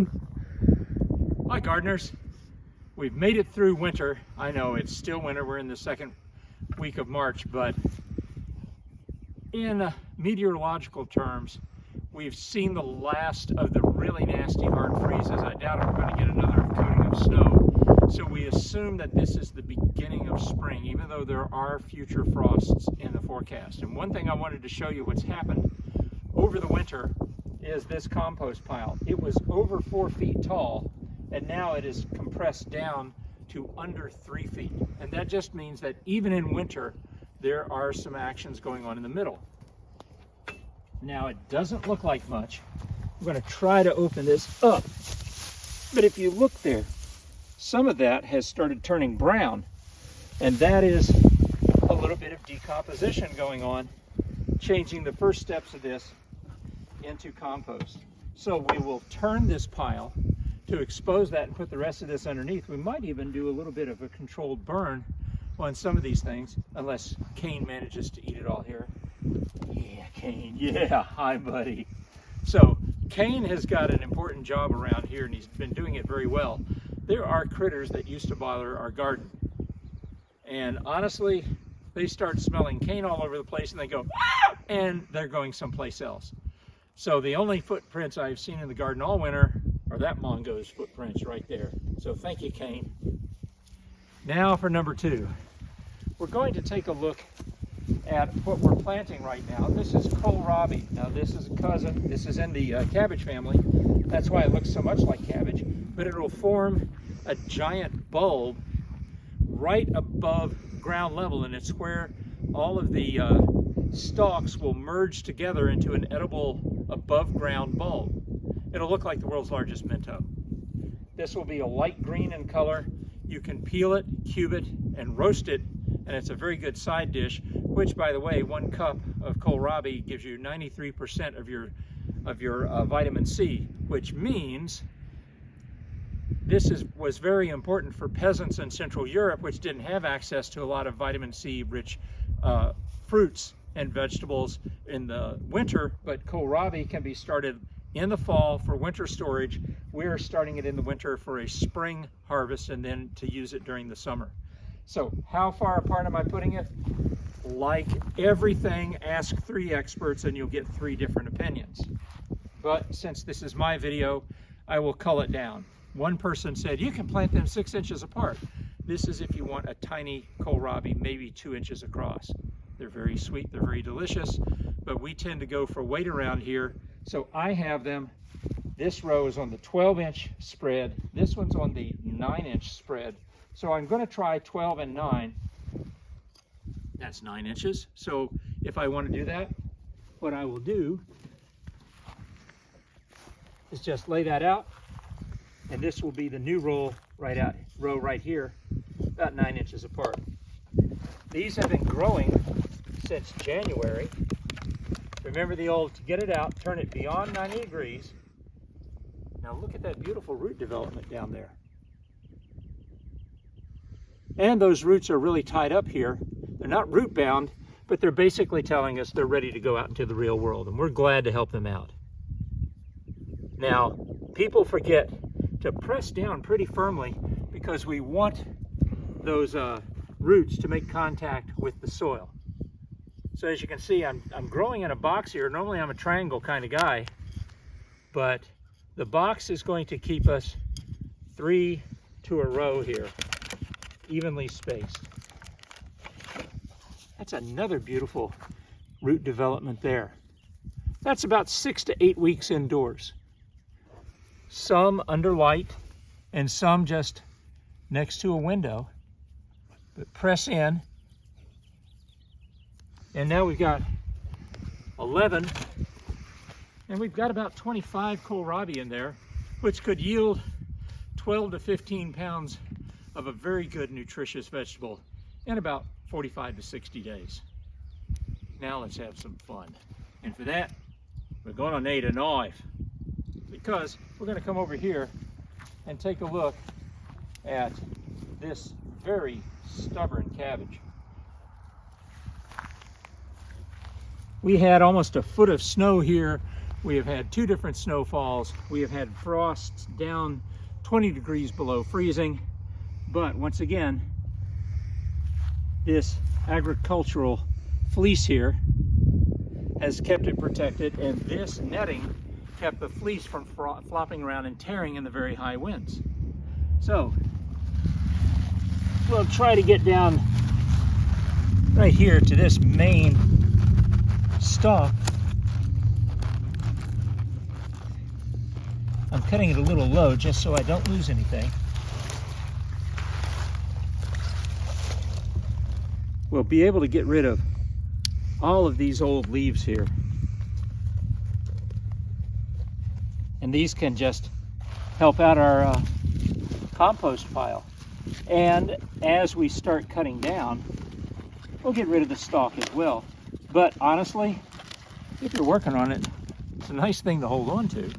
afternoon. Hi gardeners. We've made it through winter. I know it's still winter. We're in the second week of March, but in meteorological terms, we've seen the last of the really nasty hard freezes. I doubt if we're going to get another coating of snow. So we assume that this is the beginning of spring, even though there are future frosts in the forecast. And one thing I wanted to show you what's happened over the winter is this compost pile. It was over 4 feet tall, and now it is compressed down to under 3 feet. And that just means that even in winter, there are some actions going on in the middle. Now, it doesn't look like much. I'm going to try to open this up. But if you look there, some of that has started turning brown, and that is a little bit of decomposition going on, changing the first steps of this into compost. So we will turn this pile to expose that and put the rest of this underneath. We might even do a little bit of a controlled burn on some of these things, unless Cain manages to eat it all here. Yeah, Cain, yeah, hi buddy. So Cain has got an important job around here, and he's been doing it very well. There are critters that used to bother our garden, and honestly, they start smelling Cain all over the place, and they go, ah! And they're going someplace else. So the only footprints I've seen in the garden all winter are that Mongo's footprints right there. So thank you, Cain. Now for number 2. We're going to take a look at what we're planting right now. This is Kohlrabi. Now this is a cousin. This is in the cabbage family. That's why it looks so much like cabbage. But it will form a giant bulb right above ground level, and it's where all of the stalks will merge together into an edible above ground bulb. It'll look like the world's largest minto. This will be a light green in color. You can peel it, cube it, and roast it, and it's a very good side dish, which, by the way, 1 cup of kohlrabi gives you 93% of your vitamin C, which means this was very important for peasants in Central Europe, which didn't have access to a lot of vitamin C rich fruits and vegetables in the winter, but kohlrabi can be started in the fall for winter storage. We're starting it in the winter for a spring harvest, and then to use it during the summer. So how far apart am I putting it? Like everything, ask 3 experts and you'll get 3 different opinions. But since this is my video, I will cull it down. One person said, you can plant them 6 inches apart. This is if you want a tiny kohlrabi, maybe 2 inches across. They're very sweet, they're very delicious, but we tend to go for weight around here. So I have them, this row is on the 12-inch spread, this one's on the 9-inch spread. So I'm going to try 12 and 9. That's 9 inches. So if I want to do that, what I will do is just lay that out, and this will be the new row right here, about 9 inches apart. These have been growing since January. Remember the old, to get it out, turn it beyond 90 degrees. Now look at that beautiful root development down there. And those roots are really tied up here. They're not root bound, but they're basically telling us they're ready to go out into the real world, and we're glad to help them out. Now, people forget to press down pretty firmly because we want those roots to make contact with the soil. So as you can see, I'm growing in a box here. Normally I'm a triangle kind of guy, but the box is going to keep us 3 to a row here, evenly spaced. That's another beautiful root development there. That's about 6 to 8 weeks indoors. Some under light and some just next to a window. But press in. And now we've got 11, and we've got about 25 kohlrabi in there, which could yield 12 to 15 pounds of a very good nutritious vegetable in about 45 to 60 days. Now let's have some fun. And for that, we're going to need a knife, because we're going to come over here and take a look at this very stubborn cabbage. We had almost a foot of snow here We have had 2 different snowfalls. We have had frosts down 20 degrees below freezing. But once again, this agricultural fleece here has kept it protected, and this netting kept the fleece from flopping around and tearing in the very high winds. So we'll try to get down right here to this main stalk. I'm cutting it a little low just so I don't lose anything. We'll be able to get rid of all of these old leaves here. And these can just help out our compost pile. And as we start cutting down, we'll get rid of the stalk as well. But honestly, if you're working on it, it's a nice thing to hold on to.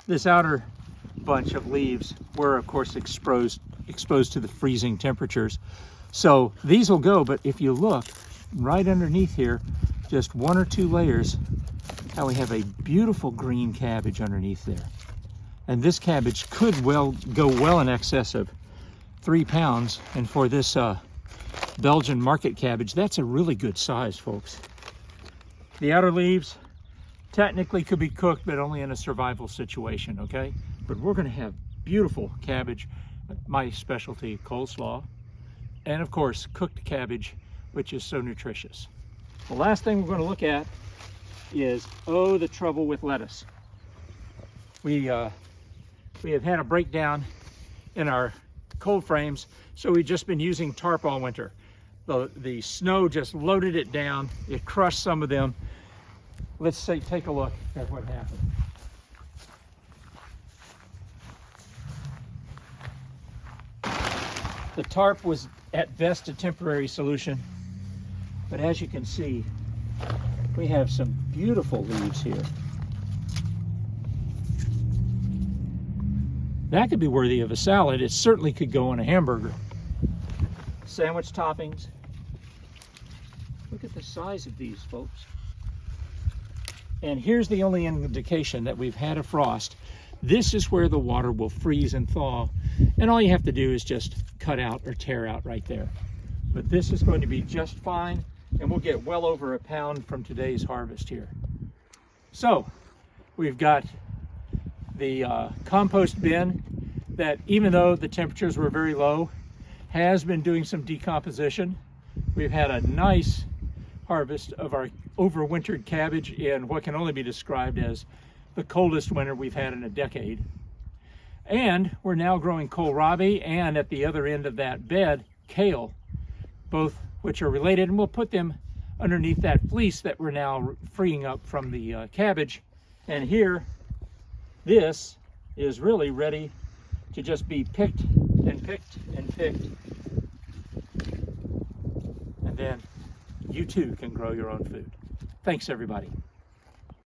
This outer bunch of leaves were, of course, exposed to the freezing temperatures. So these will go, but if you look right underneath here, just 1 or 2 layers, how we have a beautiful green cabbage underneath there. And this cabbage could go well in excess of 3 pounds. And for this Belgian market cabbage, that's a really good size, folks. The outer leaves technically could be cooked, but only in a survival situation, okay? But we're gonna have beautiful cabbage, my specialty, coleslaw, and of course, cooked cabbage, which is so nutritious. The last thing we're gonna look at is, oh, the trouble with lettuce. We have had a breakdown in our cold frames, so we've just been using tarp all winter. The snow just loaded it down, it crushed some of them. Let's take a look at what happened. The tarp was at best a temporary solution, but as you can see, we have some beautiful leaves here. That could be worthy of a salad. It certainly could go on a hamburger. Sandwich toppings. Look at the size of these, folks. And here's the only indication that we've had a frost. This is where the water will freeze and thaw, and all you have to do is just cut out or tear out right there. But this is going to be just fine, and we'll get well over 1 pound from today's harvest here. So we've got the compost bin that, even though the temperatures were very low, has been doing some decomposition. We've had a nice harvest of our overwintered cabbage in what can only be described as the coldest winter we've had in a decade. And we're now growing kohlrabi, and at the other end of that bed, kale, both which are related, and we'll put them underneath that fleece that we're now freeing up from the cabbage. And here, this is really ready to just be picked and picked and picked. And then you too can grow your own food. Thanks, everybody.